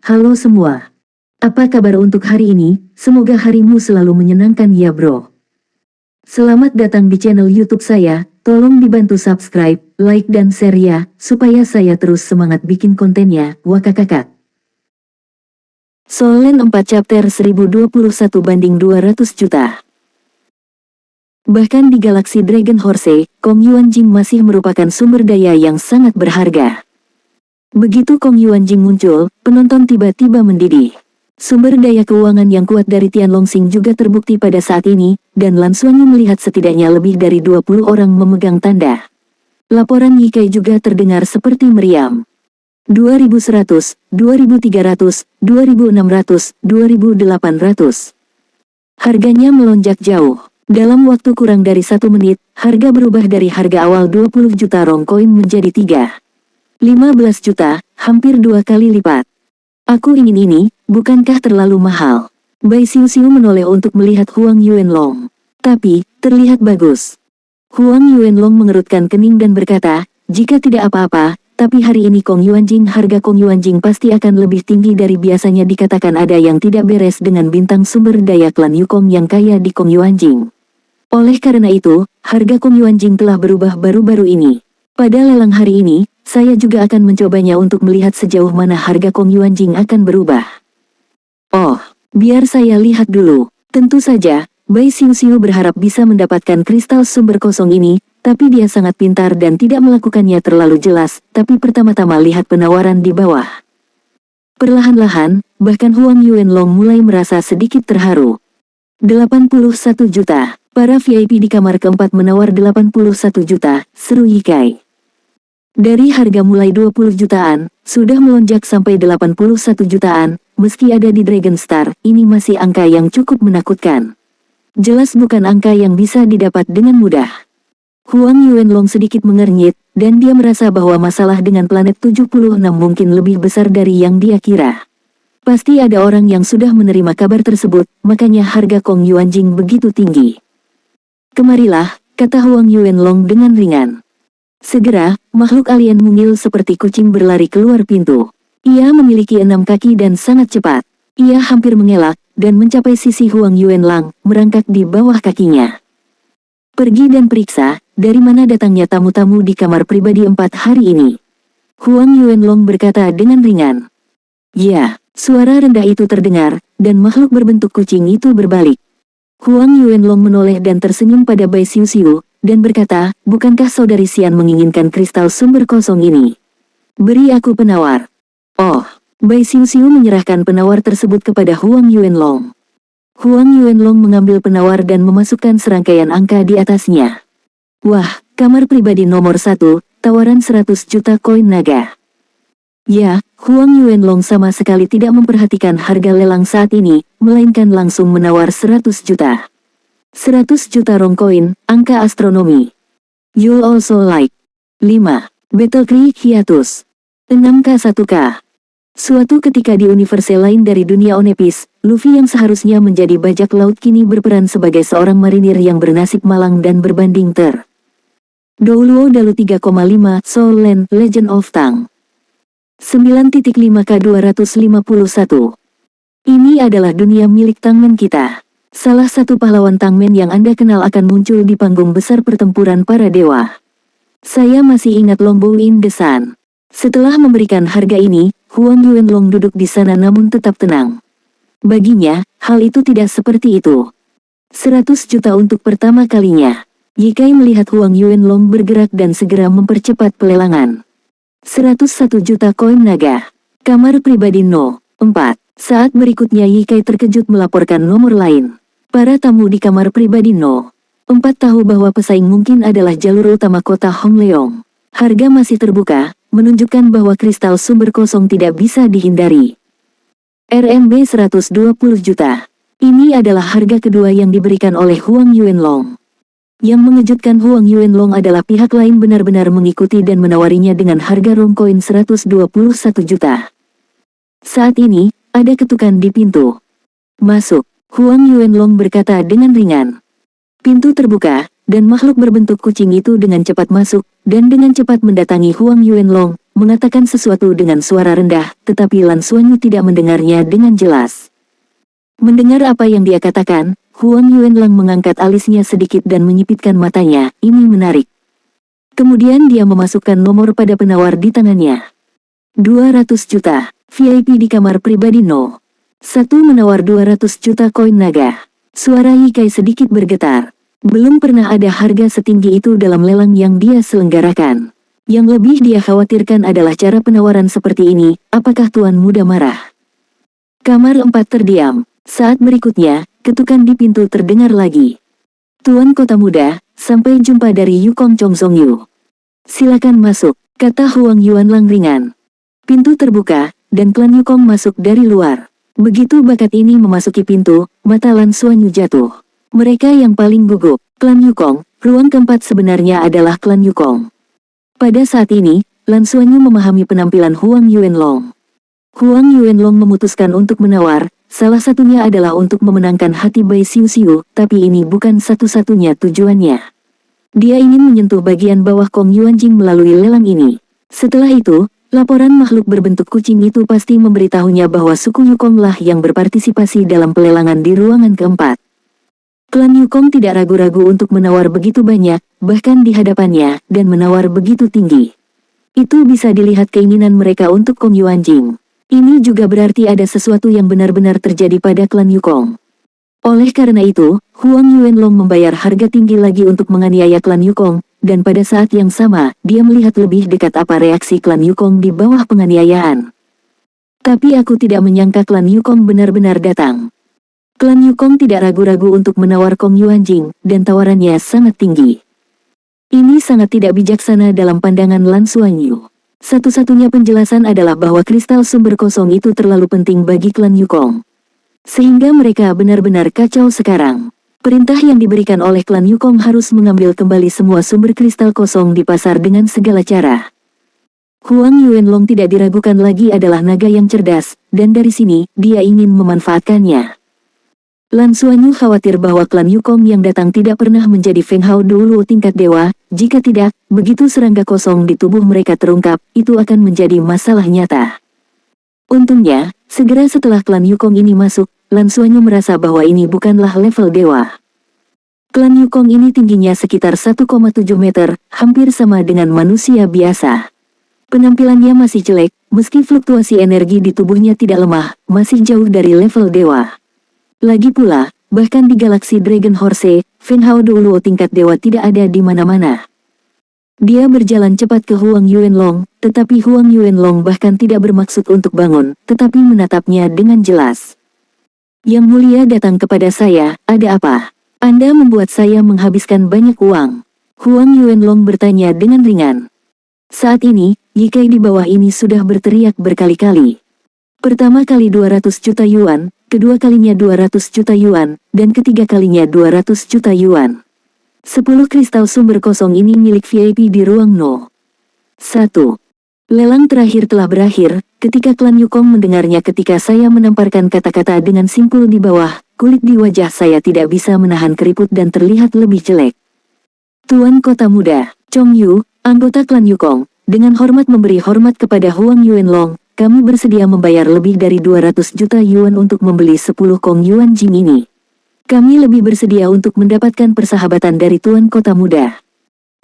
Halo semua. Apa kabar untuk hari ini? Semoga harimu selalu menyenangkan ya bro. Selamat datang di channel YouTube saya. Tolong dibantu subscribe, like dan share ya, supaya saya terus semangat bikin kontennya. Wakakakak. Soul Land 4 chapter 1021 banding 200 juta. Bahkan di galaksi Dragon Horse, Kong Yuanjing masih merupakan sumber daya yang sangat berharga. Begitu Kong Yuanjing muncul, penonton tiba-tiba mendidih. Sumber daya keuangan yang kuat dari Tianlongxing juga terbukti pada saat ini, dan Lan Xuanyi melihat setidaknya lebih dari 20 orang memegang tanda. Laporan Ye Kai juga terdengar seperti meriam. 2100, 2300, 2600, 2800. Harganya melonjak jauh. Dalam waktu kurang dari 1 menit, harga berubah dari harga awal 20 juta rong koin menjadi 15 juta, hampir 2 kali lipat. Aku ingin ini, bukankah terlalu mahal? Bai Xiuxiu menoleh untuk melihat Huang Yuanlong. Tapi, terlihat bagus. Huang Yuanlong mengerutkan kening dan berkata, jika tidak apa-apa, tapi hari ini Kong Yuanjing harga Kong Yuanjing pasti akan lebih tinggi dari biasanya. Dikatakan ada yang tidak beres dengan bintang sumber daya klan Yukong yang kaya di Kong Yuanjing. Oleh karena itu, harga Kong Yuanjing telah berubah baru-baru ini. Pada lelang hari ini, saya juga akan mencobanya untuk melihat sejauh mana harga Kong Yuanjing akan berubah. Oh, biar saya lihat dulu. Tentu saja, Bai Xiuxiu berharap bisa mendapatkan kristal sumber kosong ini, tapi dia sangat pintar dan tidak melakukannya terlalu jelas, tapi pertama-tama lihat penawaran di bawah. Perlahan-lahan, bahkan Huang Yuanlong mulai merasa sedikit terharu. 81 juta. Para VIP di kamar keempat menawar 81 juta, seru Ye Kai. Dari harga mulai 20 jutaan, sudah melonjak sampai 81 jutaan, meski ada di Dragon Star, ini masih angka yang cukup menakutkan. Jelas bukan angka yang bisa didapat dengan mudah. Huang Yuanlong sedikit mengernyit, dan dia merasa bahwa masalah dengan planet 76 mungkin lebih besar dari yang dia kira. Pasti ada orang yang sudah menerima kabar tersebut, makanya harga Kong Yuanjing begitu tinggi. Kemarilah, kata Huang Yuanlong dengan ringan. Segera, makhluk alien mungil seperti kucing berlari keluar pintu. Ia memiliki 6 kaki dan sangat cepat. Ia hampir mengelak, dan mencapai sisi Huang Yuanlong, merangkak di bawah kakinya. Pergi dan periksa, dari mana datangnya tamu-tamu di kamar pribadi 4 hari ini. Huang Yuanlong berkata dengan ringan. Ya, suara rendah itu terdengar, dan makhluk berbentuk kucing itu berbalik. Huang Yuanlong menoleh dan tersenyum pada Bai Xiuxiu, dan berkata, bukankah saudari Xian menginginkan kristal sumber kosong ini? Beri aku penawar. Oh, Bai Xiuxiu menyerahkan penawar tersebut kepada Huang Yuanlong. Huang Yuanlong mengambil penawar dan memasukkan serangkaian angka di atasnya. Wah, kamar pribadi nomor 1, tawaran 100 juta koin naga. Ya, Huang Yuanlong sama sekali tidak memperhatikan harga lelang saat ini, melainkan langsung menawar 100 juta. 100 juta rong koin, angka astronomi. You'll also like. 5. Battle Cry Hiatus. 6K 1K. Suatu ketika di universe lain dari dunia Onepis, Luffy yang seharusnya menjadi bajak laut kini berperan sebagai seorang marinir yang bernasib malang dan berbanding ter. Douluo Dalu 3,5 Soul Land Legend of Tang. 9.5K 251. Ini adalah dunia milik Tangmen kita. Salah satu pahlawan Tangmen yang Anda kenal akan muncul di panggung besar pertempuran para dewa. Saya masih ingat Longbow in the Sun. Setelah memberikan harga ini, Huang Yuanlong duduk di sana namun tetap tenang. Baginya, hal itu tidak seperti itu. 100 juta untuk pertama kalinya. Ye Kai melihat Huang Yuanlong bergerak dan segera mempercepat pelelangan. 101 juta koin naga. Kamar pribadi No. 4. Saat berikutnya Ye Kai terkejut melaporkan nomor lain. Para tamu di kamar pribadi No. 4 tahu bahwa pesaing mungkin adalah jalur utama kota Hongleong. Harga masih terbuka, menunjukkan bahwa kristal sumber kosong tidak bisa dihindari. RMB 120 juta. Ini adalah harga kedua yang diberikan oleh Huang Yuanlong. Yang mengejutkan Huang Yuanlong adalah pihak lain benar-benar mengikuti dan menawarinya dengan harga rong koin 121 juta. Saat ini, ada ketukan di pintu. Masuk, Huang Yuanlong berkata dengan ringan. Pintu terbuka, dan makhluk berbentuk kucing itu dengan cepat masuk, dan dengan cepat mendatangi Huang Yuanlong, mengatakan sesuatu dengan suara rendah, tetapi Lan Xuanyu tidak mendengarnya dengan jelas. Mendengar apa yang dia katakan, Huang Yuanlang mengangkat alisnya sedikit dan menyipitkan matanya. Ini menarik. Kemudian dia memasukkan nomor pada penawar di tangannya. 200 juta. VIP di kamar pribadi No. 1 menawar 200 juta koin naga. Suara Ye Kai sedikit bergetar. Belum pernah ada harga setinggi itu dalam lelang yang dia selenggarakan. Yang lebih dia khawatirkan adalah cara penawaran seperti ini. Apakah Tuan Muda marah? Kamar 4 terdiam. Saat berikutnya, ketukan di pintu terdengar lagi. Tuan Kota Muda, sampai jumpa dari Yukong Chongzongyu. Silakan masuk, kata Huang Yuanlang ringan. Pintu terbuka, dan klan Yukong masuk dari luar. Begitu bakat ini memasuki pintu, mata Lan Xuanyu jatuh. Mereka yang paling gugup, klan Yukong. Ruang keempat sebenarnya adalah klan Yukong. Pada saat ini, Lan Xuanyu memahami penampilan Huang Yuanlong. Huang Yuanlong memutuskan untuk menawar, salah satunya adalah untuk memenangkan hati Bai Xiu, tapi ini bukan satu-satunya tujuannya. Dia ingin menyentuh bagian bawah Kong Yuanjing melalui lelang ini. Setelah itu, laporan makhluk berbentuk kucing itu pasti memberitahunya bahwa suku Yukong lah yang berpartisipasi dalam pelelangan di ruangan keempat. Klan Yukong tidak ragu-ragu untuk menawar begitu banyak, bahkan di hadapannya, dan menawar begitu tinggi. Itu bisa dilihat keinginan mereka untuk Kong Yuanjing. Ini juga berarti ada sesuatu yang benar-benar terjadi pada klan Yukong. Oleh karena itu, Huang Yuanlong membayar harga tinggi lagi untuk menganiaya klan Yukong, dan pada saat yang sama, dia melihat lebih dekat apa reaksi klan Yukong di bawah penganiayaan. Tapi aku tidak menyangka klan Yukong benar-benar datang. Klan Yukong tidak ragu-ragu untuk menawar Kong Yuanjing, dan tawarannya sangat tinggi. Ini sangat tidak bijaksana dalam pandangan Lan Xuanyu. Satu-satunya penjelasan adalah bahwa kristal sumber kosong itu terlalu penting bagi klan Yukong. Sehingga mereka benar-benar kacau sekarang. Perintah yang diberikan oleh klan Yukong harus mengambil kembali semua sumber kristal kosong di pasar dengan segala cara. Huang Yuanlong tidak diragukan lagi adalah naga yang cerdas, dan dari sini, dia ingin memanfaatkannya. Lan Xuanyu khawatir bahwa klan Yukong yang datang tidak pernah menjadi Feng Hao dulu tingkat dewa. Jika tidak, begitu serangga kosong di tubuh mereka terungkap, itu akan menjadi masalah nyata. Untungnya, segera setelah klan Yukong ini masuk, Lan Xuanyu merasa bahwa ini bukanlah level dewa. Klan Yukong ini tingginya sekitar 1,7 meter, hampir sama dengan manusia biasa. Penampilannya masih jelek, meski fluktuasi energi di tubuhnya tidak lemah, masih jauh dari level dewa. Lagi pula, bahkan di galaksi Dragon Horse, Feng Hao Duoluo tingkat dewa tidak ada di mana-mana. Dia berjalan cepat ke Huang Yuanlong, tetapi Huang Yuanlong bahkan tidak bermaksud untuk bangun, tetapi menatapnya dengan jelas. Yang mulia datang kepada saya, ada apa? Anda membuat saya menghabiskan banyak uang. Huang Yuanlong bertanya dengan ringan. Saat ini, Ye Kai di bawah ini sudah berteriak berkali-kali. Pertama kali 200 juta yuan, kedua kalinya 200 juta yuan, dan ketiga kalinya 200 juta yuan. 10 kristal sumber kosong ini milik VIP di ruang No. 1. Lelang terakhir telah berakhir, ketika klan Yukong mendengarnya ketika saya menamparkan kata-kata dengan simpul di bawah, kulit di wajah saya tidak bisa menahan keriput dan terlihat lebih jelek. Tuan Kota Muda, Chong Yu, anggota klan Yukong, dengan hormat memberi hormat kepada Huang Yuanlong, kami bersedia membayar lebih dari 200 juta yuan untuk membeli 10 Kong Yuanjing ini. Kami lebih bersedia untuk mendapatkan persahabatan dari Tuan Kota Muda.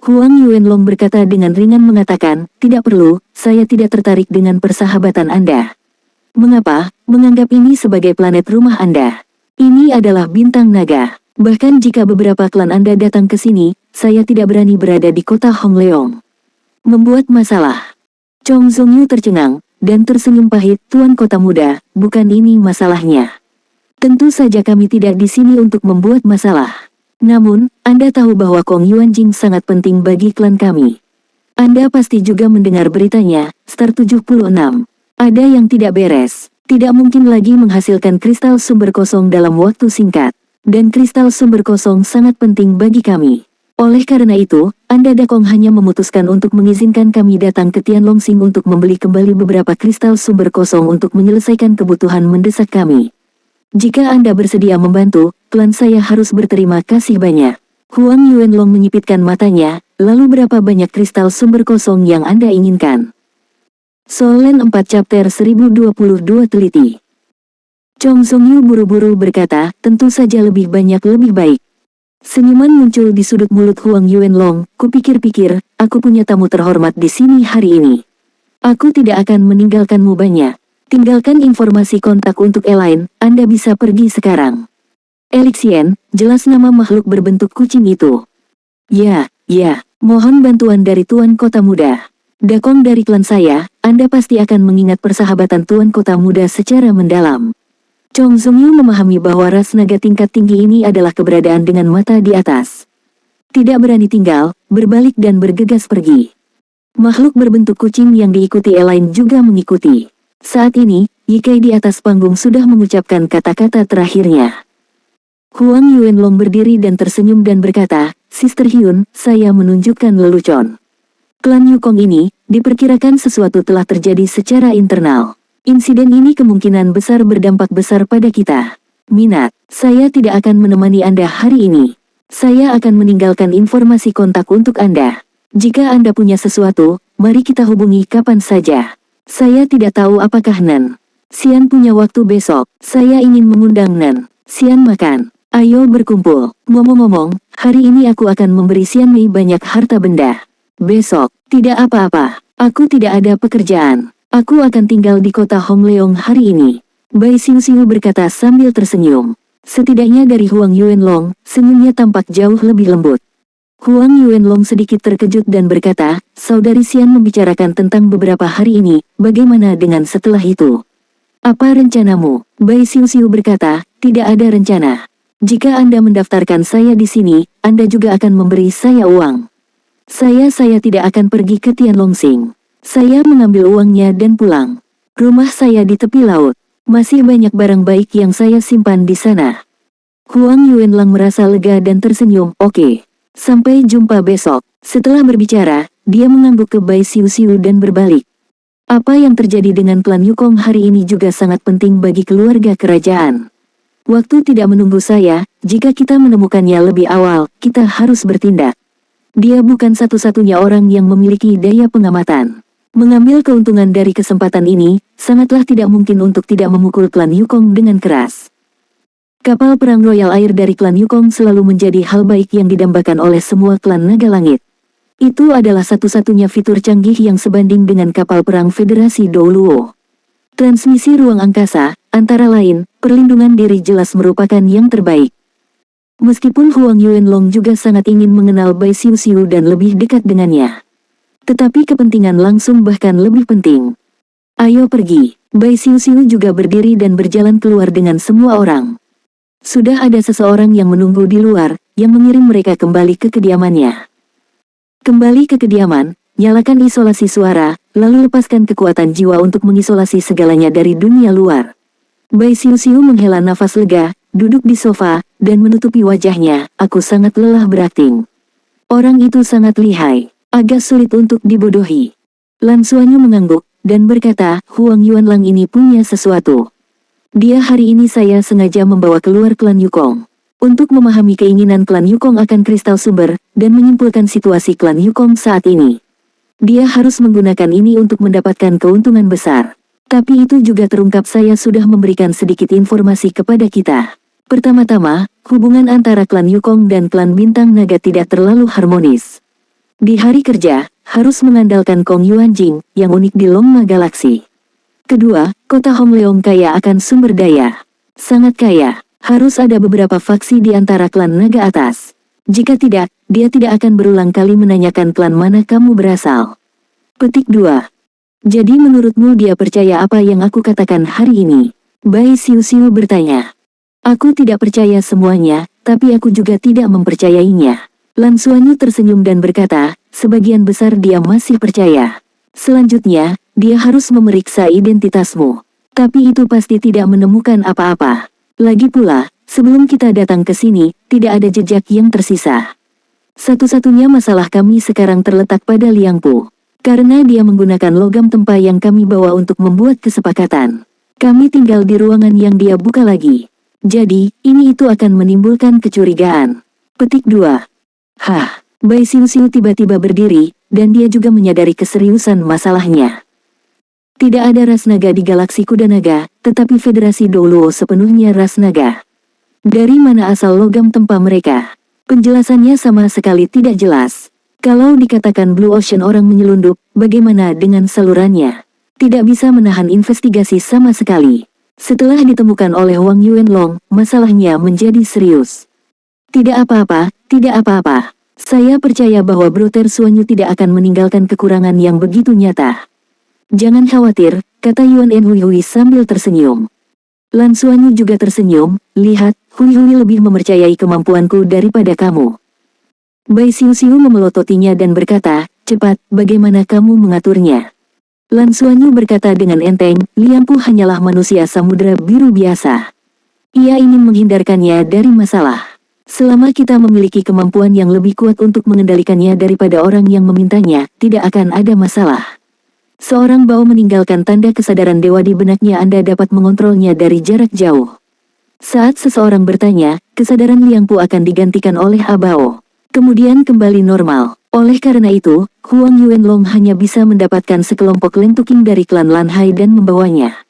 Huang Yuanlong berkata dengan ringan mengatakan, tidak perlu, saya tidak tertarik dengan persahabatan Anda. Mengapa? Menganggap ini sebagai planet rumah Anda. Ini adalah bintang naga. Bahkan jika beberapa klan Anda datang ke sini, saya tidak berani berada di kota Hongleong. Membuat masalah. Chong Zongyu tercengang, dan tersenyum pahit. Tuan Kota Muda, bukan ini masalahnya. Tentu saja kami tidak di sini untuk membuat masalah. Namun, Anda tahu bahwa Kong Yuanjing sangat penting bagi klan kami. Anda pasti juga mendengar beritanya, Star 76. Ada yang tidak beres. Tidak mungkin lagi menghasilkan kristal sumber kosong dalam waktu singkat. Dan kristal sumber kosong sangat penting bagi kami. Oleh karena itu, Anda Dakong hanya memutuskan untuk mengizinkan kami datang ke Tianlongsing untuk membeli kembali beberapa kristal sumber kosong untuk menyelesaikan kebutuhan mendesak kami. Jika Anda bersedia membantu, klan saya harus berterima kasih banyak. Huang Yuanlong menyipitkan matanya, lalu berapa banyak kristal sumber kosong yang Anda inginkan? Solen 4 chapter 1022 teliti. Chong Song Yu buru-buru berkata, tentu saja lebih banyak lebih baik. Senyuman muncul di sudut mulut Huang Yuanlong. Kupikir-pikir, aku punya tamu terhormat di sini hari ini. Aku tidak akan meninggalkanmu banyak. Tinggalkan informasi kontak untuk Elaine, Anda bisa pergi sekarang. Elixien, jelas nama makhluk berbentuk kucing itu. Ya, mohon bantuan dari Tuan Kota Muda. Dakong dari klan saya, Anda pasti akan mengingat persahabatan Tuan Kota Muda secara mendalam. Chong Song Yu memahami bahwa ras naga tingkat tinggi ini adalah keberadaan dengan mata di atas. Tidak berani tinggal, berbalik dan bergegas pergi. Makhluk berbentuk kucing yang diikuti Elaine juga mengikuti. Saat ini, Ye Kai di atas panggung sudah mengucapkan kata-kata terakhirnya. Huang Yuanlong berdiri dan tersenyum dan berkata, Sister Hyun, saya menunjukkan lelucon. Klan Yukong ini, diperkirakan sesuatu telah terjadi secara internal. Insiden ini kemungkinan besar berdampak besar pada kita. Minat, saya tidak akan menemani Anda hari ini. Saya akan meninggalkan informasi kontak untuk Anda. Jika Anda punya sesuatu, mari kita hubungi kapan saja. Saya tidak tahu apakah Nan Xian punya waktu besok. Saya ingin mengundang Nan Xian makan. Ayo berkumpul. Ngomong-ngomong, hari ini aku akan memberi Xian Mei banyak harta benda. Besok, tidak apa-apa. Aku tidak ada pekerjaan. Aku akan tinggal di kota Hongleong hari ini. Bai Xiu berkata sambil tersenyum. Setidaknya dari Huang Yuanlong, senyumnya tampak jauh lebih lembut. Huang Yuanlong sedikit terkejut dan berkata, Saudari Xian membicarakan tentang beberapa hari ini, bagaimana dengan setelah itu? Apa rencanamu? Bai Xiu berkata, tidak ada rencana. Jika Anda mendaftarkan saya di sini, Anda juga akan memberi saya uang. Saya tidak akan pergi ke Tianlongsing. Saya mengambil uangnya dan pulang. Rumah saya di tepi laut. Masih banyak barang baik yang saya simpan di sana. Huang Yuanlang merasa lega dan tersenyum. Oke. Sampai jumpa besok. Setelah berbicara, dia mengangguk ke Bai Xiu dan berbalik. Apa yang terjadi dengan klan Yukong hari ini juga sangat penting bagi keluarga kerajaan. Waktu tidak menunggu saya, jika kita menemukannya lebih awal, kita harus bertindak. Dia bukan satu-satunya orang yang memiliki daya pengamatan. Mengambil keuntungan dari kesempatan ini, sangatlah tidak mungkin untuk tidak memukul klan Yukong dengan keras. Kapal perang Royal Air dari klan Yukong selalu menjadi hal baik yang didambakan oleh semua klan naga langit. Itu adalah satu-satunya fitur canggih yang sebanding dengan kapal perang Federasi Douluo. Transmisi ruang angkasa, antara lain, perlindungan diri jelas merupakan yang terbaik. Meskipun Huang Yuanlong juga sangat ingin mengenal Bai Xiu dan lebih dekat dengannya. Tetapi kepentingan langsung bahkan lebih penting. Ayo pergi. Bai Xiu juga berdiri dan berjalan keluar dengan semua orang. Sudah ada seseorang yang menunggu di luar, yang mengirim mereka kembali ke kediamannya. Kembali ke kediaman, nyalakan isolasi suara, lalu lepaskan kekuatan jiwa untuk mengisolasi segalanya dari dunia luar. Bai Xiu menghela nafas lega, duduk di sofa, dan menutupi wajahnya. Aku sangat lelah berakting. Orang itu sangat lihai. Agak sulit untuk dibodohi. Lan Suanyu mengangguk, dan berkata, Huang Yuanlang ini punya sesuatu. Dia hari ini saya sengaja membawa keluar klan Yukong. Untuk memahami keinginan klan Yukong akan kristal sumber, dan menyimpulkan situasi klan Yukong saat ini. Dia harus menggunakan ini untuk mendapatkan keuntungan besar. Tapi itu juga terungkap saya sudah memberikan sedikit informasi kepada kita. Pertama-tama, hubungan antara klan Yukong dan klan Bintang Naga tidak terlalu harmonis. Di hari kerja, harus mengandalkan Kong Yuanjing, yang unik di Longma Galaksi. Kedua, kota Hongleong kaya akan sumber daya. Sangat kaya, harus ada beberapa faksi di antara klan naga atas. Jika tidak, dia tidak akan berulang kali menanyakan klan mana kamu berasal. Petik 2. Jadi menurutmu dia percaya apa yang aku katakan hari ini? Bai Xiu bertanya. Aku tidak percaya semuanya, tapi aku juga tidak mempercayainya. Lan Suanyu tersenyum dan berkata, sebagian besar dia masih percaya. Selanjutnya, dia harus memeriksa identitasmu. Tapi itu pasti tidak menemukan apa-apa. Lagi pula, sebelum kita datang ke sini, tidak ada jejak yang tersisa. Satu-satunya masalah kami sekarang terletak pada Liangpu. Karena dia menggunakan logam tempa yang kami bawa untuk membuat kesepakatan. Kami tinggal di ruangan yang dia buka lagi. Jadi, ini itu akan menimbulkan kecurigaan. Petik 2. Bai Xiu tiba-tiba berdiri, dan dia juga menyadari keseriusan masalahnya. Tidak ada ras naga di galaksi kuda naga, tetapi Federasi Douluo sepenuhnya ras naga. Dari mana asal logam tempa mereka? Penjelasannya sama sekali tidak jelas. Kalau dikatakan Blue Ocean orang menyelundup, bagaimana dengan salurannya? Tidak bisa menahan investigasi sama sekali. Setelah ditemukan oleh Wang Yuanlong, masalahnya menjadi serius. Tidak apa-apa, tidak apa-apa. Saya percaya bahwa Brother Suanyu tidak akan meninggalkan kekurangan yang begitu nyata. Jangan khawatir, kata Yuan En Hui sambil tersenyum. Lan Suanyu juga tersenyum, lihat, Hui lebih mempercayai kemampuanku daripada kamu. Bai Xiu memelototinya dan berkata, cepat, bagaimana kamu mengaturnya? Lan Suanyu berkata dengan enteng, Liang Pu hanyalah manusia samudera biru biasa. Ia ingin menghindarkannya dari masalah. Selama kita memiliki kemampuan yang lebih kuat untuk mengendalikannya daripada orang yang memintanya, tidak akan ada masalah. Seorang Bao meninggalkan tanda kesadaran dewa di benaknya, Anda dapat mengontrolnya dari jarak jauh. Saat seseorang bertanya, kesadaran Liang Pu akan digantikan oleh Abao. Kemudian kembali normal. Oleh karena itu, Huang Yuanlong hanya bisa mendapatkan sekelompok lentuking dari klan Lanhai dan membawanya.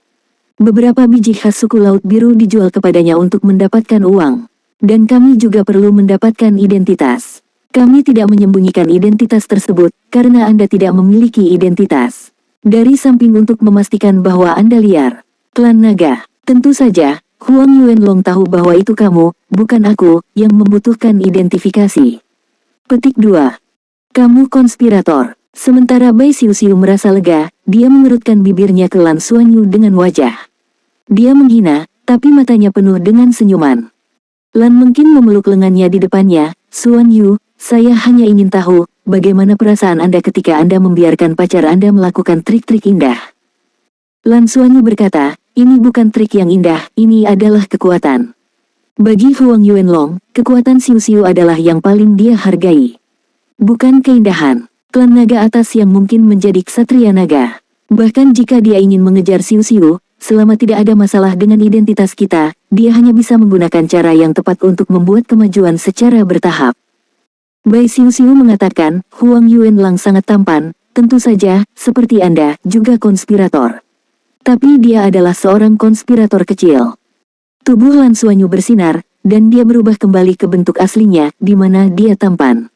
Beberapa biji khas suku Laut Biru dijual kepadanya untuk mendapatkan uang. Dan kami juga perlu mendapatkan identitas. Kami tidak menyembunyikan identitas tersebut, karena Anda tidak memiliki identitas. Dari samping untuk memastikan bahwa Anda liar. Klan Naga, tentu saja, Huang Yuanlong tahu bahwa itu kamu, bukan aku, yang membutuhkan identifikasi. Petik 2. Kamu konspirator. Sementara Bai Xiu merasa lega, dia mengerutkan bibirnya ke Lan Suanyu dengan wajah. Dia menghina, tapi matanya penuh dengan senyuman. Lan mungkin memeluk lengannya di depannya, Suanyu, saya hanya ingin tahu, bagaimana perasaan Anda ketika Anda membiarkan pacar Anda melakukan trik-trik indah. Lan Suanyu berkata, ini bukan trik yang indah, ini adalah kekuatan. Bagi Huang Yuanlong, kekuatan Xiu adalah yang paling dia hargai. Bukan keindahan. Klan naga atas yang mungkin menjadi ksatria naga. Bahkan jika dia ingin mengejar Xiu, selama tidak ada masalah dengan identitas kita, dia hanya bisa menggunakan cara yang tepat untuk membuat kemajuan secara bertahap. Bai Xiu mengatakan, Huang Yuanlong sangat tampan, tentu saja, seperti Anda, juga konspirator. Tapi dia adalah seorang konspirator kecil. Tubuh Lan Suanyu bersinar, dan dia berubah kembali ke bentuk aslinya, di mana dia tampan.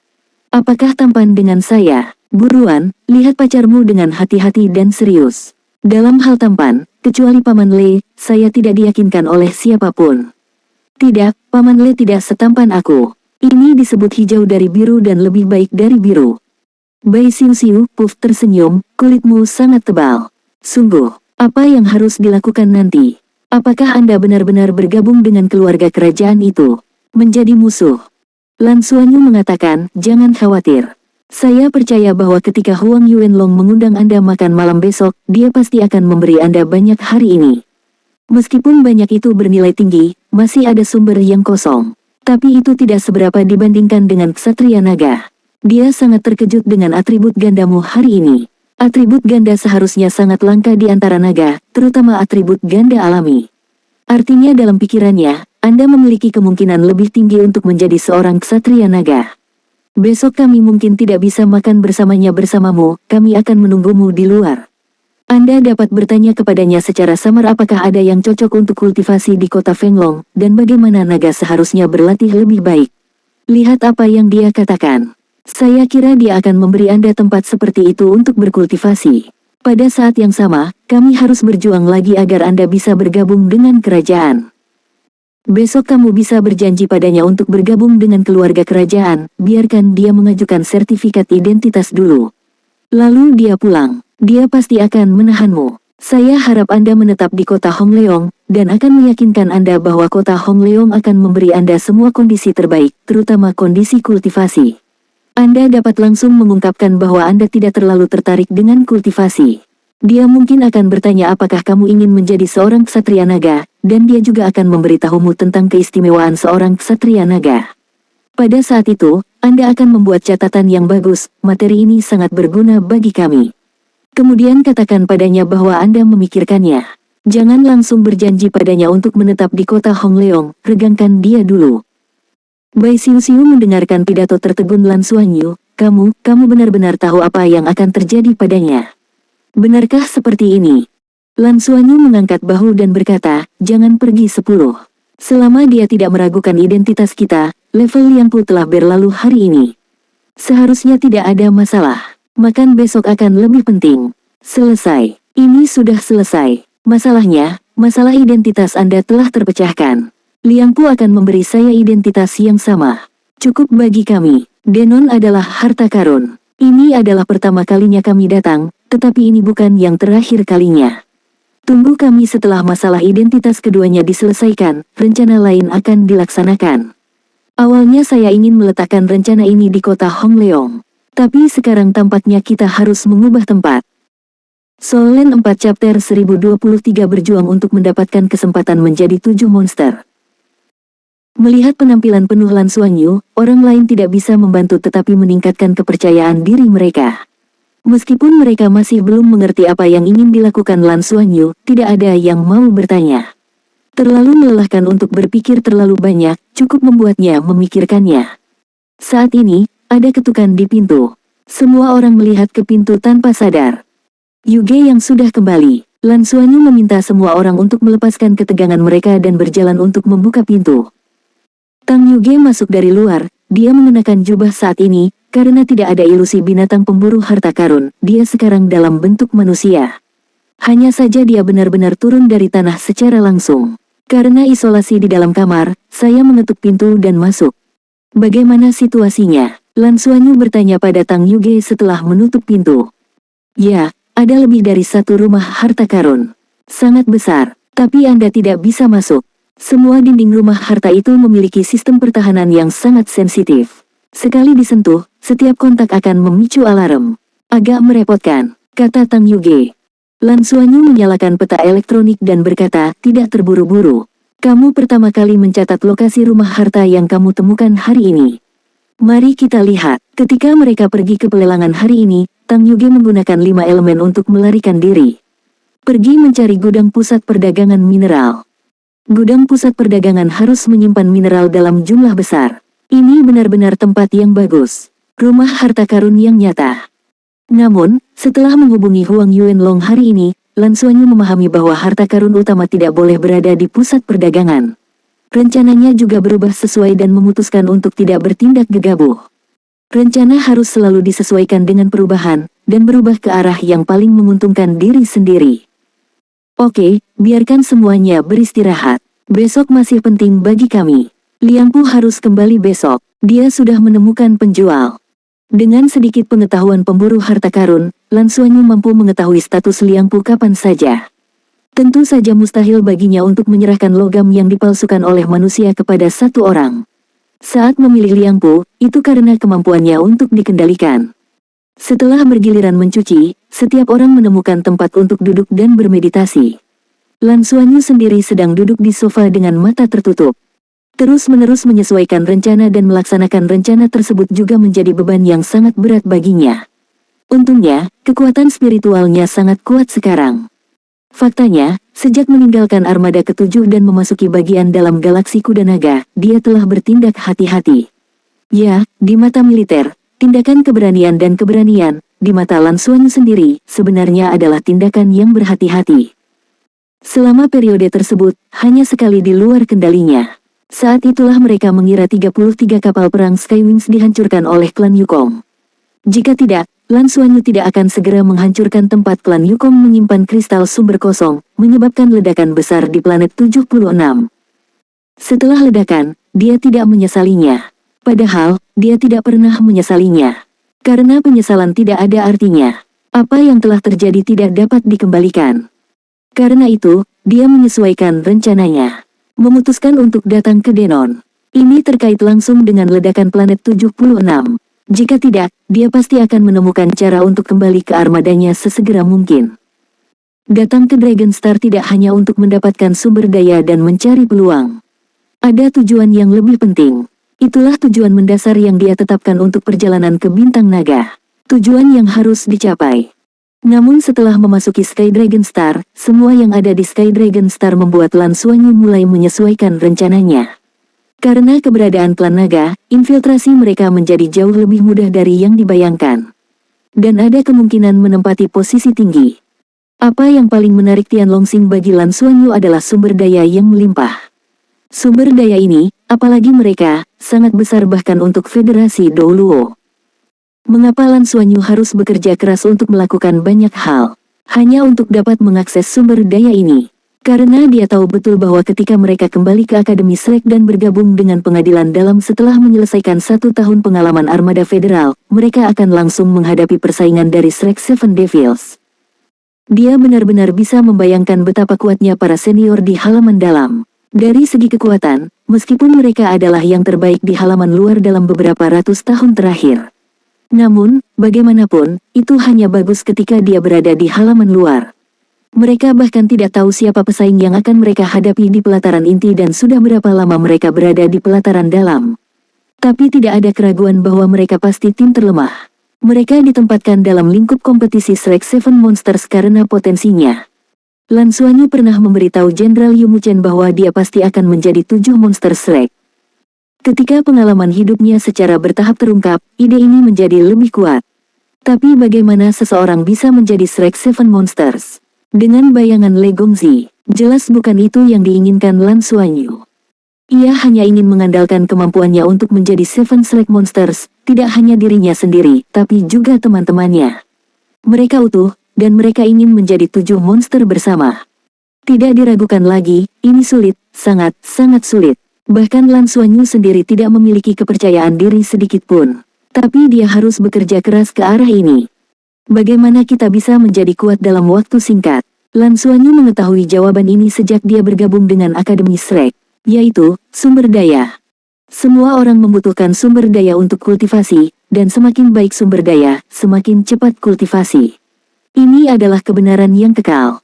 Apakah tampan dengan saya? Buruan, lihat pacarmu dengan hati-hati dan serius. Dalam hal tampan, kecuali Paman Le, saya tidak diyakinkan oleh siapapun. Tidak, Paman Le tidak setampan aku. Ini disebut hijau dari biru dan lebih baik dari biru. Bai Xiu, Puff tersenyum, kulitmu sangat tebal. Sungguh, apa yang harus dilakukan nanti? Apakah Anda benar-benar bergabung dengan keluarga kerajaan itu? Menjadi musuh? Lan Suanyu mengatakan, jangan khawatir. Saya percaya bahwa ketika Huang Yuanlong mengundang Anda makan malam besok, dia pasti akan memberi Anda banyak hari ini. Meskipun banyak itu bernilai tinggi, masih ada sumber yang kosong. Tapi itu tidak seberapa dibandingkan dengan ksatria naga. Dia sangat terkejut dengan atribut gandamu hari ini. Atribut ganda seharusnya sangat langka di antara naga, terutama atribut ganda alami. Artinya dalam pikirannya, Anda memiliki kemungkinan lebih tinggi untuk menjadi seorang ksatria naga. Besok kami mungkin tidak bisa makan bersamanya bersamamu, kami akan menunggumu di luar. Anda dapat bertanya kepadanya secara samar apakah ada yang cocok untuk kultivasi di kota Fenglong, dan bagaimana naga seharusnya berlatih lebih baik. Lihat apa yang dia katakan. Saya kira dia akan memberi Anda tempat seperti itu untuk berkultivasi. Pada saat yang sama, kami harus berjuang lagi agar Anda bisa bergabung dengan kerajaan. Besok kamu bisa berjanji padanya untuk bergabung dengan keluarga kerajaan, biarkan dia mengajukan sertifikat identitas dulu. Lalu dia pulang. Dia pasti akan menahanmu. Saya harap Anda menetap di kota Hongleong, dan akan meyakinkan Anda bahwa kota Hongleong akan memberi Anda semua kondisi terbaik, terutama kondisi kultivasi. Anda dapat langsung mengungkapkan bahwa Anda tidak terlalu tertarik dengan kultivasi. Dia mungkin akan bertanya apakah kamu ingin menjadi seorang ksatria naga, dan dia juga akan memberitahumu tentang keistimewaan seorang ksatria naga. Pada saat itu, Anda akan membuat catatan yang bagus, materi ini sangat berguna bagi kami. Kemudian katakan padanya bahwa Anda memikirkannya. Jangan langsung berjanji padanya untuk menetap di kota Hongleong, regangkan dia dulu. Bai Xiu mendengarkan pidato tertegun Lan Suanyu, kamu benar-benar tahu apa yang akan terjadi padanya. Benarkah seperti ini? Lan Xuanyu mengangkat bahu dan berkata, jangan pergi 10. Selama dia tidak meragukan identitas kita, level Liangpu telah berlalu hari ini. Seharusnya tidak ada masalah. Makan besok akan lebih penting. Selesai. Ini sudah selesai. Masalahnya, masalah identitas Anda telah terpecahkan. Liangpu akan memberi saya identitas yang sama. Cukup bagi kami. Denon adalah harta karun. Ini adalah pertama kalinya kami datang, tetapi ini bukan yang terakhir kalinya. Tunggu kami setelah masalah identitas keduanya diselesaikan, rencana lain akan dilaksanakan. Awalnya saya ingin meletakkan rencana ini di kota Hongleong. Tapi sekarang tampaknya kita harus mengubah tempat. Soul Land 4 Chapter 1023 berjuang untuk mendapatkan kesempatan menjadi 7 monster. Melihat penampilan penuh Lan Xuanyu, orang lain tidak bisa membantu tetapi meningkatkan kepercayaan diri mereka. Meskipun mereka masih belum mengerti apa yang ingin dilakukan Lan Xuanyu, tidak ada yang mau bertanya. Terlalu melelahkan untuk berpikir terlalu banyak, cukup membuatnya memikirkannya. Saat ini, ada ketukan di pintu. Semua orang melihat ke pintu tanpa sadar. Yuge yang sudah kembali. Lan Xuanyu meminta semua orang untuk melepaskan ketegangan mereka dan berjalan untuk membuka pintu. Tang Yuge masuk dari luar, dia mengenakan jubah saat ini, karena tidak ada ilusi binatang pemburu harta karun, dia sekarang dalam bentuk manusia. Hanya saja dia benar-benar turun dari tanah secara langsung. Karena isolasi di dalam kamar, saya mengetuk pintu dan masuk. Bagaimana situasinya? Lan Xuanyu bertanya pada Tang Yuge setelah menutup pintu. Ya, ada lebih dari satu rumah harta karun. Sangat besar, tapi Anda tidak bisa masuk. Semua dinding rumah harta itu memiliki sistem pertahanan yang sangat sensitif. Sekali disentuh, setiap kontak akan memicu alarm. Agak merepotkan, kata Tang Yuge. Lan Xuanyu menyalakan peta elektronik dan berkata, tidak terburu-buru. Kamu pertama kali mencatat lokasi rumah harta yang kamu temukan hari ini. Mari kita lihat. Ketika mereka pergi ke pelelangan hari ini, Tang Yuge menggunakan 5 elemen untuk melarikan diri. Pergi mencari gudang pusat perdagangan mineral. Gudang pusat perdagangan harus menyimpan mineral dalam jumlah besar. Ini benar-benar tempat yang bagus. Rumah harta karun yang nyata. Namun, setelah menghubungi Huang Yuanlong hari ini, Lan Xuanyu memahami bahwa harta karun utama tidak boleh berada di pusat perdagangan. Rencananya juga berubah sesuai dan memutuskan untuk tidak bertindak gegabah. Rencana harus selalu disesuaikan dengan perubahan, dan berubah ke arah yang paling menguntungkan diri sendiri. Oke, biarkan semuanya beristirahat. Besok masih penting bagi kami. Liangpu harus kembali besok. Dia sudah menemukan penjual. Dengan sedikit pengetahuan pemburu harta karun, Lan Xuanyu mampu mengetahui status Liangpu kapan saja. Tentu saja mustahil baginya untuk menyerahkan logam yang dipalsukan oleh manusia kepada satu orang. Saat memilih Liangpu, itu karena kemampuannya untuk dikendalikan. Setelah bergiliran mencuci, setiap orang menemukan tempat untuk duduk dan bermeditasi. Lan Xuanyu sendiri sedang duduk di sofa dengan mata tertutup. Terus-menerus menyesuaikan rencana dan melaksanakan rencana tersebut juga menjadi beban yang sangat berat baginya. Untungnya, kekuatan spiritualnya sangat kuat sekarang. Faktanya, sejak meninggalkan armada ke-7 dan memasuki bagian dalam galaksi kuda naga, dia telah bertindak hati-hati. Ya, di mata militer, tindakan keberanian dan keberanian, di mata Lan Xuanyu sendiri, sebenarnya adalah tindakan yang berhati-hati. Selama periode tersebut, hanya sekali di luar kendalinya. Saat itulah mereka mengira 33 kapal perang Skywings dihancurkan oleh klan Yukong. Jika tidak, Lan Xuanyu tidak akan segera menghancurkan tempat klan Yukong menyimpan kristal sumber kosong, menyebabkan ledakan besar di planet 76. Setelah ledakan, dia tidak menyesalinya. Padahal, dia tidak pernah menyesalinya. Karena penyesalan tidak ada artinya. Apa yang telah terjadi tidak dapat dikembalikan. Karena itu, dia menyesuaikan rencananya. Memutuskan untuk datang ke Denon. Ini terkait langsung dengan ledakan planet 76. Jika tidak, dia pasti akan menemukan cara untuk kembali ke armadanya sesegera mungkin. Datang ke Dragon Star tidak hanya untuk mendapatkan sumber daya dan mencari peluang. Ada tujuan yang lebih penting. Itulah tujuan mendasar yang dia tetapkan untuk perjalanan ke Bintang Naga. Tujuan yang harus dicapai. Namun setelah memasuki Sky Dragon Star, semua yang ada di Sky Dragon Star membuat Lan Xuanyu mulai menyesuaikan rencananya. Karena keberadaan klan naga, infiltrasi mereka menjadi jauh lebih mudah dari yang dibayangkan. Dan ada kemungkinan menempati posisi tinggi. Apa yang paling menarik Tianlongxing bagi Lan Xuanyu adalah sumber daya yang melimpah. Sumber daya ini, apalagi mereka, sangat besar bahkan untuk Federasi Douluo. Mengapa Lan Xuanyu harus bekerja keras untuk melakukan banyak hal, hanya untuk dapat mengakses sumber daya ini? Karena dia tahu betul bahwa ketika mereka kembali ke Akademi Shrek dan bergabung dengan pengadilan dalam setelah menyelesaikan 1 tahun pengalaman armada federal, mereka akan langsung menghadapi persaingan dari Shrek Seven Devils. Dia benar-benar bisa membayangkan betapa kuatnya para senior di halaman dalam. Dari segi kekuatan, meskipun mereka adalah yang terbaik di halaman luar dalam beberapa ratus tahun terakhir. Namun, bagaimanapun, itu hanya bagus ketika dia berada di halaman luar. Mereka bahkan tidak tahu siapa pesaing yang akan mereka hadapi di pelataran inti dan sudah berapa lama mereka berada di pelataran dalam. Tapi tidak ada keraguan bahwa mereka pasti tim terlemah. Mereka ditempatkan dalam lingkup kompetisi Shrek Seven Monsters karena potensinya. Lan Xuanyu pernah memberitahu Jenderal Yu Muchen bahwa dia pasti akan menjadi 7 monster Shrek. Ketika pengalaman hidupnya secara bertahap terungkap, ide ini menjadi lebih kuat. Tapi bagaimana seseorang bisa menjadi Shrek Seven Monsters? Dengan bayangan Le Gongzi, jelas bukan itu yang diinginkan Lan Xuanyu. Ia hanya ingin mengandalkan kemampuannya untuk menjadi Seven Shrek Monsters, tidak hanya dirinya sendiri, tapi juga teman-temannya. Mereka utuh, dan mereka ingin menjadi 7 monster bersama. Tidak diragukan lagi, ini sulit, sangat sulit. Bahkan Lan Xuanyu sendiri tidak memiliki kepercayaan diri sedikit pun. Tapi dia harus bekerja keras ke arah ini. Bagaimana kita bisa menjadi kuat dalam waktu singkat? Lan Xuanyu mengetahui jawaban ini sejak dia bergabung dengan Akademi Shrek, yaitu, sumber daya. Semua orang membutuhkan sumber daya untuk kultivasi, dan semakin baik sumber daya, semakin cepat kultivasi. Ini adalah kebenaran yang kekal.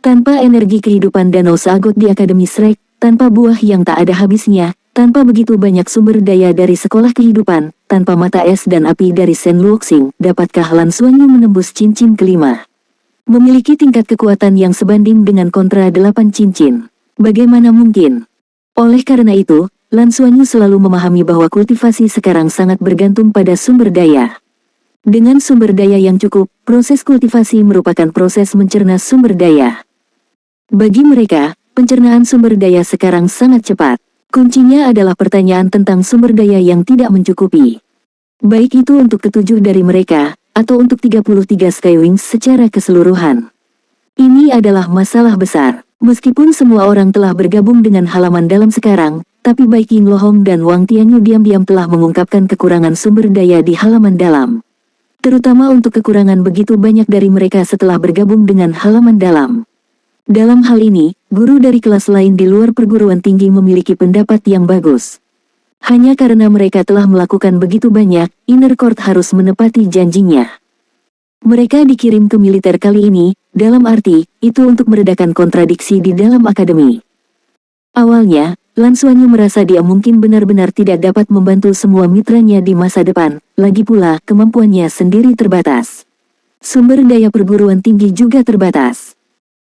Tanpa energi kehidupan danau Sagot di Akademi Shrek, tanpa buah yang tak ada habisnya, tanpa begitu banyak sumber daya dari sekolah kehidupan, tanpa mata es dan api dari Shen Luoxing, dapatkah Lan Xuanyu menembus cincin kelima? Memiliki tingkat kekuatan yang sebanding dengan kontra 8 cincin. Bagaimana mungkin? Oleh karena itu, Lan Xuanyu selalu memahami bahwa kultivasi sekarang sangat bergantung pada sumber daya. Dengan sumber daya yang cukup, proses kultivasi merupakan proses mencerna sumber daya. Bagi mereka, pencernaan sumber daya sekarang sangat cepat. Kuncinya adalah pertanyaan tentang sumber daya yang tidak mencukupi. Baik itu untuk ketujuh dari mereka, atau untuk 33 Skywings secara keseluruhan. Ini adalah masalah besar. Meskipun semua orang telah bergabung dengan halaman dalam sekarang, tapi baik Ying Lohong dan Wang Tianyu diam-diam telah mengungkapkan kekurangan sumber daya di halaman dalam. Terutama untuk kekurangan begitu banyak dari mereka setelah bergabung dengan halaman dalam. Dalam hal ini, guru dari kelas lain di luar perguruan tinggi memiliki pendapat yang bagus. Hanya karena mereka telah melakukan begitu banyak, Inner Court harus menepati janjinya. Mereka dikirim ke militer kali ini, dalam arti, itu untuk meredakan kontradiksi di dalam akademi. Awalnya, Lan Xuanyu merasa dia mungkin benar-benar tidak dapat membantu semua mitranya di masa depan, lagi pula kemampuannya sendiri terbatas. Sumber daya perguruan tinggi juga terbatas.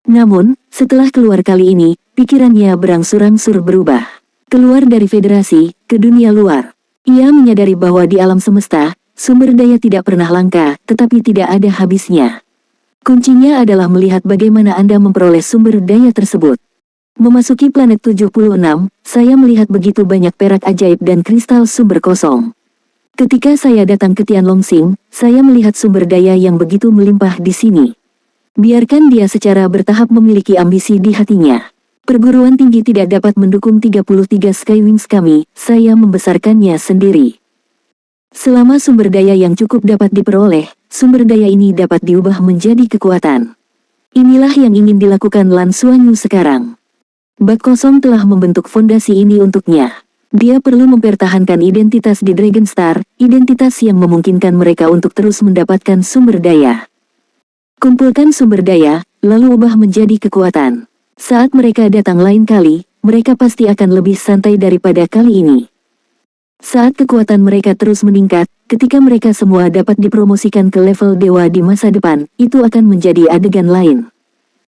Namun, setelah keluar kali ini, pikirannya berangsur-angsur berubah. Keluar dari federasi, ke dunia luar. Ia menyadari bahwa di alam semesta, sumber daya tidak pernah langka, tetapi tidak ada habisnya. Kuncinya adalah melihat bagaimana Anda memperoleh sumber daya tersebut. Memasuki planet 76, saya melihat begitu banyak perak ajaib dan kristal sumber kosong. Ketika saya datang ke Tianlongxing, saya melihat sumber daya yang begitu melimpah di sini. Biarkan dia secara bertahap memiliki ambisi di hatinya. Perguruan tinggi tidak dapat mendukung 33 Skywings kami, saya membesarkannya sendiri. Selama sumber daya yang cukup dapat diperoleh, sumber daya ini dapat diubah menjadi kekuatan. Inilah yang ingin dilakukan Lan Xuanyu sekarang. Bak kosong telah membentuk fondasi ini untuknya. Dia perlu mempertahankan identitas di Dragon Star, identitas yang memungkinkan mereka untuk terus mendapatkan sumber daya. Kumpulkan sumber daya, lalu ubah menjadi kekuatan. Saat mereka datang lain kali, mereka pasti akan lebih santai daripada kali ini. Saat kekuatan mereka terus meningkat, ketika mereka semua dapat dipromosikan ke level dewa di masa depan, itu akan menjadi adegan lain.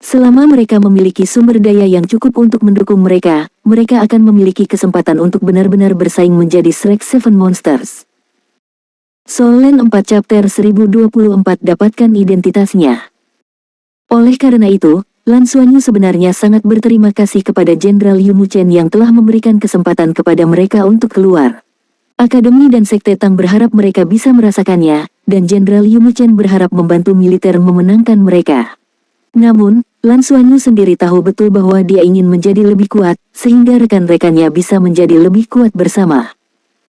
Selama mereka memiliki sumber daya yang cukup untuk mendukung mereka, mereka akan memiliki kesempatan untuk benar-benar bersaing menjadi Shrek Seven Monsters. Soul Land 4 Chapter 1024 dapatkan identitasnya. Oleh karena itu, Lan Xuanyu sebenarnya sangat berterima kasih kepada Jenderal Yu Muchen yang telah memberikan kesempatan kepada mereka untuk keluar. Akademi dan Sekte Tang berharap mereka bisa merasakannya, dan Jenderal Yu Muchen berharap membantu militer memenangkan mereka. Namun, Lan Xuanyu sendiri tahu betul bahwa dia ingin menjadi lebih kuat, sehingga rekan-rekannya bisa menjadi lebih kuat bersama.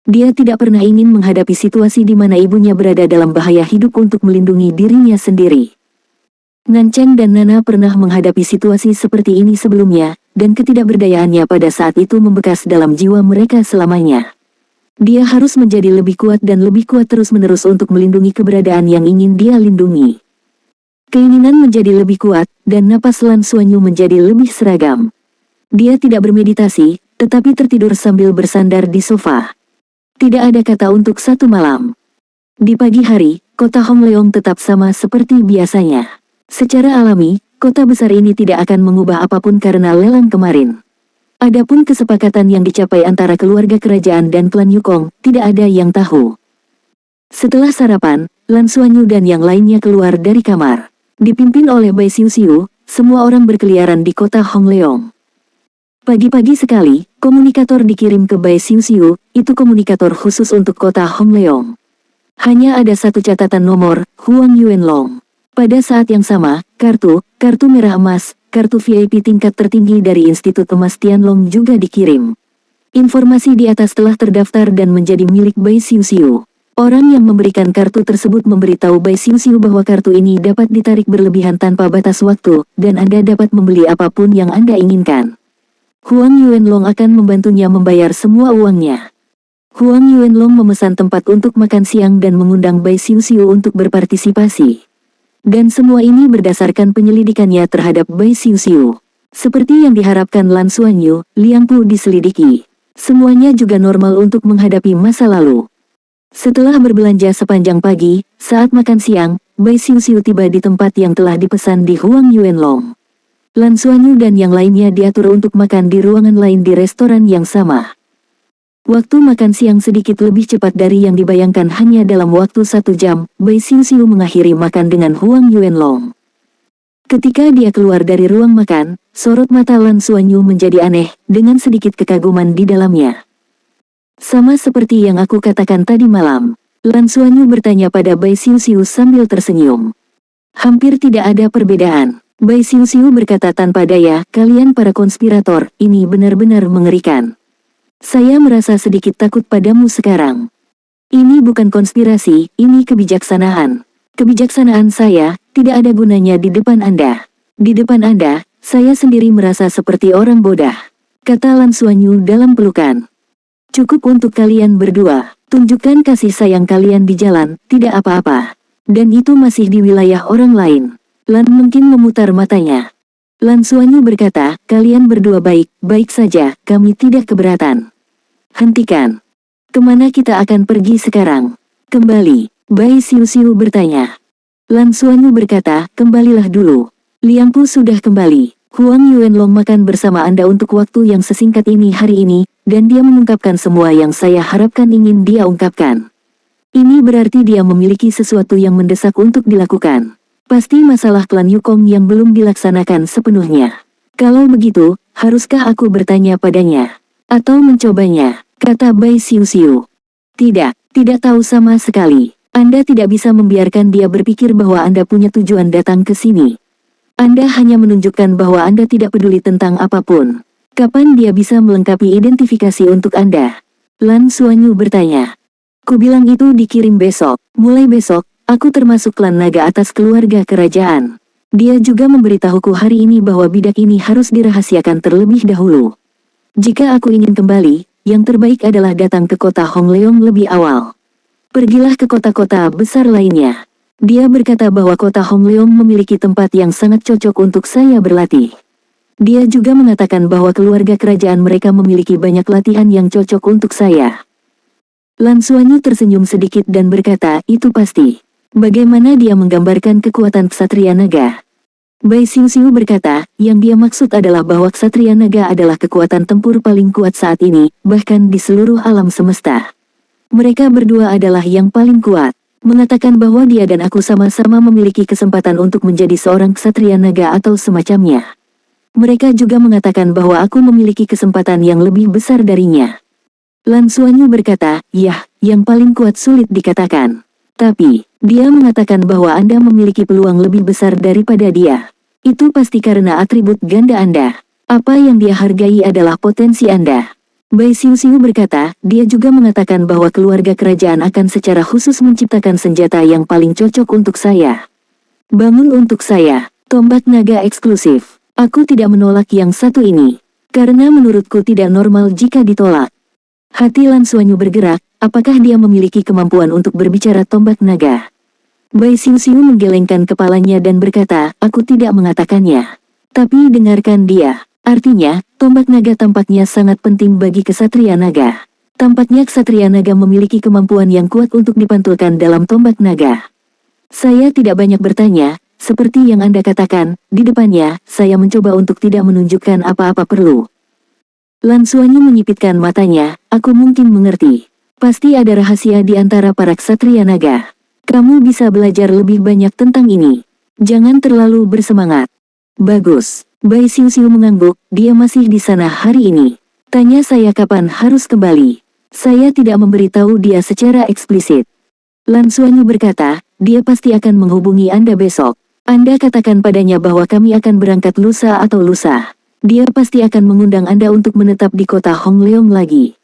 Dia tidak pernah ingin menghadapi situasi di mana ibunya berada dalam bahaya hidup untuk melindungi dirinya sendiri. Nancheng dan Nana pernah menghadapi situasi seperti ini sebelumnya, dan ketidakberdayaannya pada saat itu membekas dalam jiwa mereka selamanya. Dia harus menjadi lebih kuat dan lebih kuat terus-menerus untuk melindungi keberadaan yang ingin dia lindungi. Keinginan menjadi lebih kuat, dan napas Lan Xuanyu menjadi lebih seragam. Dia tidak bermeditasi, tetapi tertidur sambil bersandar di sofa. Tidak ada kata untuk satu malam. Di pagi hari, kota Hongleong tetap sama seperti biasanya. Secara alami, kota besar ini tidak akan mengubah apapun karena lelang kemarin. Adapun kesepakatan yang dicapai antara keluarga kerajaan dan klan Yukong, tidak ada yang tahu. Setelah sarapan, Lan Xuanyu dan yang lainnya keluar dari kamar. Dipimpin oleh Bai Xiuxiu, semua orang berkeliaran di kota Hongleong. Pagi-pagi sekali, komunikator dikirim ke Bai Xiuxiu, itu komunikator khusus untuk kota Hongleong. Hanya ada satu catatan nomor, Huang Yuanlong. Pada saat yang sama, kartu merah emas, kartu VIP tingkat tertinggi dari Institut Emas Tianlong juga dikirim. Informasi di atas telah terdaftar dan menjadi milik Bai Xiuxiu. Orang yang memberikan kartu tersebut memberitahu Bai Xiuxiu bahwa kartu ini dapat ditarik berlebihan tanpa batas waktu, dan Anda dapat membeli apapun yang Anda inginkan. Huang Yuanlong akan membantunya membayar semua uangnya. Huang Yuanlong memesan tempat untuk makan siang dan mengundang Bai Xiuxiu untuk berpartisipasi. Dan semua ini berdasarkan penyelidikannya terhadap Bai Xiuxiu. Seperti yang diharapkan Lan Xuanyu, Liang Pu diselidiki. Semuanya juga normal untuk menghadapi masa lalu. Setelah berbelanja sepanjang pagi, saat makan siang, Bai Xiuxiu tiba di tempat yang telah dipesan di Huang Yuanlong. Lan Xuanyu dan yang lainnya diatur untuk makan di ruangan lain di restoran yang sama. Waktu makan siang sedikit lebih cepat dari yang dibayangkan hanya dalam waktu 1 jam, Bai Xiuxiu mengakhiri makan dengan Huang Yuanlong. Ketika dia keluar dari ruang makan, sorot mata Lan Xuanyu menjadi aneh, dengan sedikit kekaguman di dalamnya. Sama seperti yang aku katakan tadi malam, Lan Xuanyu bertanya pada Bai Xiuxiu sambil tersenyum. Hampir tidak ada perbedaan. Bai Xiuxiu berkata tanpa daya, kalian para konspirator, ini benar-benar mengerikan. Saya merasa sedikit takut padamu sekarang. Ini bukan konspirasi, ini kebijaksanaan. Kebijaksanaan saya, tidak ada gunanya di depan Anda. Di depan Anda, saya sendiri merasa seperti orang bodoh, kata Lan Xuanyu dalam pelukan. Cukup untuk kalian berdua, tunjukkan kasih sayang kalian di jalan, tidak apa-apa. Dan itu masih di wilayah orang lain. Lan mungkin memutar matanya. Lan Xuanyu berkata, kalian berdua baik saja, kami tidak keberatan. Hentikan. Kemana kita akan pergi sekarang? Kembali, Bai Xiuxiu bertanya. Lan Xuanyu berkata, kembalilah dulu. Liang Pu sudah kembali. Huang Yuanlong makan bersama Anda untuk waktu yang sesingkat ini hari ini, dan dia mengungkapkan semua yang saya harapkan ingin dia ungkapkan. Ini berarti dia memiliki sesuatu yang mendesak untuk dilakukan. Pasti masalah klan Yukong yang belum dilaksanakan sepenuhnya. Kalau begitu, haruskah aku bertanya padanya? Atau mencobanya? Kata Bai Xiuxiu. Tidak tahu sama sekali. Anda tidak bisa membiarkan dia berpikir bahwa Anda punya tujuan datang ke sini. Anda hanya menunjukkan bahwa Anda tidak peduli tentang apapun. Kapan dia bisa melengkapi identifikasi untuk Anda? Lan Xuanyu bertanya. Kubilang itu dikirim besok. Mulai besok, aku termasuk klan naga atas keluarga kerajaan. Dia juga memberitahuku hari ini bahwa bidak ini harus dirahasiakan terlebih dahulu. Jika aku ingin kembali, yang terbaik adalah datang ke kota Hongleong lebih awal. Pergilah ke kota-kota besar lainnya. Dia berkata bahwa kota Hongleong memiliki tempat yang sangat cocok untuk saya berlatih. Dia juga mengatakan bahwa keluarga kerajaan mereka memiliki banyak latihan yang cocok untuk saya. Lan Xuanyu tersenyum sedikit dan berkata, itu pasti. Bagaimana dia menggambarkan kekuatan ksatria naga? Bai Xiuxiu berkata, yang dia maksud adalah bahwa ksatria naga adalah kekuatan tempur paling kuat saat ini, bahkan di seluruh alam semesta. Mereka berdua adalah yang paling kuat. mengatakan bahwa dia dan aku sama-sama memiliki kesempatan untuk menjadi seorang ksatria naga atau semacamnya. Mereka juga mengatakan bahwa aku memiliki kesempatan yang lebih besar darinya. Lan Xuanyu berkata, "Yah, yang paling kuat sulit dikatakan. Tapi, dia mengatakan bahwa Anda memiliki peluang lebih besar daripada dia. Itu pasti karena atribut ganda Anda. Apa yang dia hargai adalah potensi Anda." Bai Xiuxiu berkata, dia juga mengatakan bahwa keluarga kerajaan akan secara khusus menciptakan senjata yang paling cocok untuk saya. Bangun untuk saya, tombak naga eksklusif. Aku tidak menolak yang satu ini. Karena menurutku tidak normal jika ditolak. Hati Lan Xuanyu bergerak, apakah dia memiliki kemampuan untuk berbicara tombak naga? Bai Xiuxiu menggelengkan kepalanya dan berkata, aku tidak mengatakannya. Tapi dengarkan dia. Artinya, tombak naga tampaknya sangat penting bagi kesatria naga. Tampaknya kesatria naga memiliki kemampuan yang kuat untuk dipantulkan dalam tombak naga. Saya tidak banyak bertanya, seperti yang Anda katakan, di depannya, saya mencoba untuk tidak menunjukkan apa-apa perlu. Lan Xuanyu menyipitkan matanya, aku mungkin mengerti. Pasti ada rahasia di antara para kesatria naga. Kamu bisa belajar lebih banyak tentang ini. Jangan terlalu bersemangat. Bagus. Bai Xiuxiu mengangguk, dia masih di sana hari ini. Tanya saya kapan harus kembali. Saya tidak memberitahu dia secara eksplisit. Lan Xuanyu berkata, dia pasti akan menghubungi Anda besok. Anda katakan padanya bahwa kami akan berangkat lusa atau lusa. Dia pasti akan mengundang Anda untuk menetap di kota Hongleong lagi.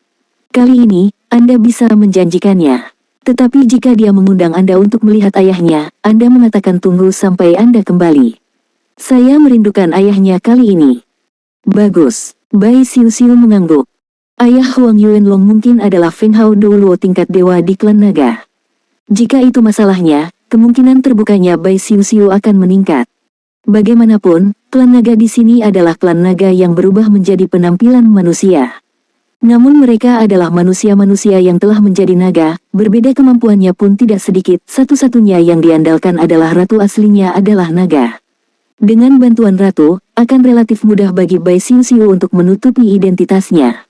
Kali ini, Anda bisa menjanjikannya. Tetapi jika dia mengundang Anda untuk melihat ayahnya, Anda mengatakan tunggu sampai Anda kembali. Saya merindukan ayahnya kali ini. Bagus. Bai Xiuxiu mengangguk. Ayah Huang Yuanlong mungkin adalah Feng Hao Doulo tingkat dewa di klan naga. Jika itu masalahnya, kemungkinan terbukanya Bai Xiuxiu akan meningkat. Bagaimanapun, klan naga di sini adalah klan naga yang berubah menjadi penampilan manusia. Namun mereka adalah manusia-manusia yang telah menjadi naga, berbeda kemampuannya pun tidak sedikit, satu-satunya yang diandalkan adalah ratu aslinya adalah naga. Dengan bantuan ratu, akan relatif mudah bagi Bai Xiuxiu untuk menutupi identitasnya.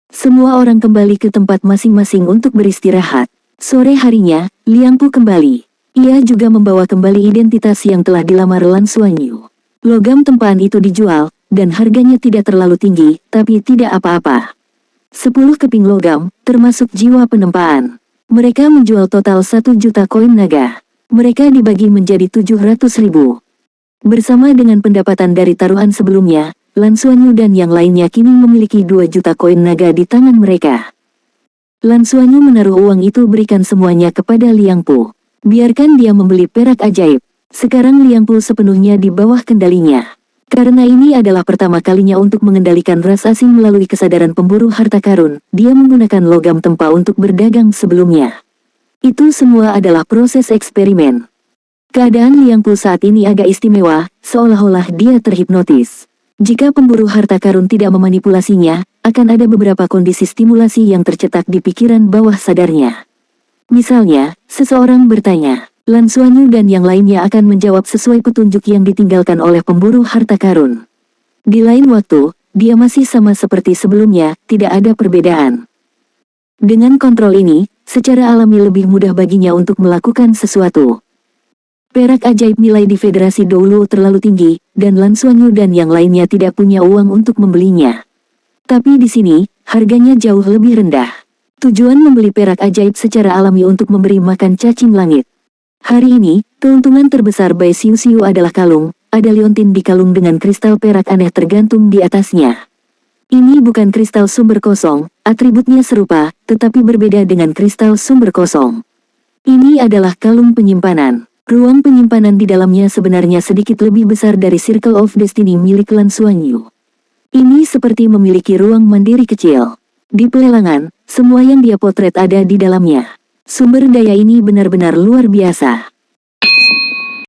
Semua orang kembali ke tempat masing-masing untuk beristirahat. Sore harinya, Liang Pu kembali. Ia juga membawa kembali identitas yang telah dilamar Lan Xuanyu. Logam tempaan itu dijual, dan harganya tidak terlalu tinggi, tapi tidak apa-apa. 10 keping logam, termasuk jiwa penempaan. Mereka menjual total 1 juta koin naga. Mereka dibagi menjadi 700.000. Bersama dengan pendapatan dari taruhan sebelumnya, Lan Xuanyu dan yang lainnya kini memiliki 2 juta koin naga di tangan mereka. Lan Xuanyu menaruh uang itu berikan semuanya kepada Liang Pu. Biarkan dia membeli perak ajaib. Sekarang Liang Pu sepenuhnya di bawah kendalinya. Karena ini adalah pertama kalinya untuk mengendalikan ras asing melalui kesadaran pemburu harta karun, dia menggunakan logam tempa untuk berdagang sebelumnya. Itu semua adalah proses eksperimen. Keadaan Liang Pu saat ini agak istimewa, seolah-olah dia terhipnotis. Jika pemburu harta karun tidak memanipulasinya, akan ada beberapa kondisi stimulasi yang tercetak di pikiran bawah sadarnya. Misalnya, seseorang bertanya, Lan Xuanyu dan yang lainnya akan menjawab sesuai petunjuk yang ditinggalkan oleh pemburu harta karun. Di lain waktu, dia masih sama seperti sebelumnya, tidak ada perbedaan. Dengan kontrol ini, secara alami lebih mudah baginya untuk melakukan sesuatu. Perak ajaib nilai di Federasi Doulo terlalu tinggi, dan Lan Xuanyu dan yang lainnya tidak punya uang untuk membelinya. Tapi di sini, harganya jauh lebih rendah. Tujuan membeli perak ajaib secara alami untuk memberi makan cacing langit. Hari ini, keuntungan terbesar Bai Xiuxiu adalah kalung, ada liontin di kalung dengan kristal perak aneh tergantung di atasnya. Ini bukan kristal sumber kosong, atributnya serupa, tetapi berbeda dengan kristal sumber kosong. Ini adalah kalung penyimpanan. Ruang penyimpanan di dalamnya sebenarnya sedikit lebih besar dari Circle of Destiny milik Lan Xuanyu. Ini seperti memiliki ruang mandiri kecil. Di pelelangan, semua yang dia potret ada di dalamnya. Sumber daya ini benar-benar luar biasa.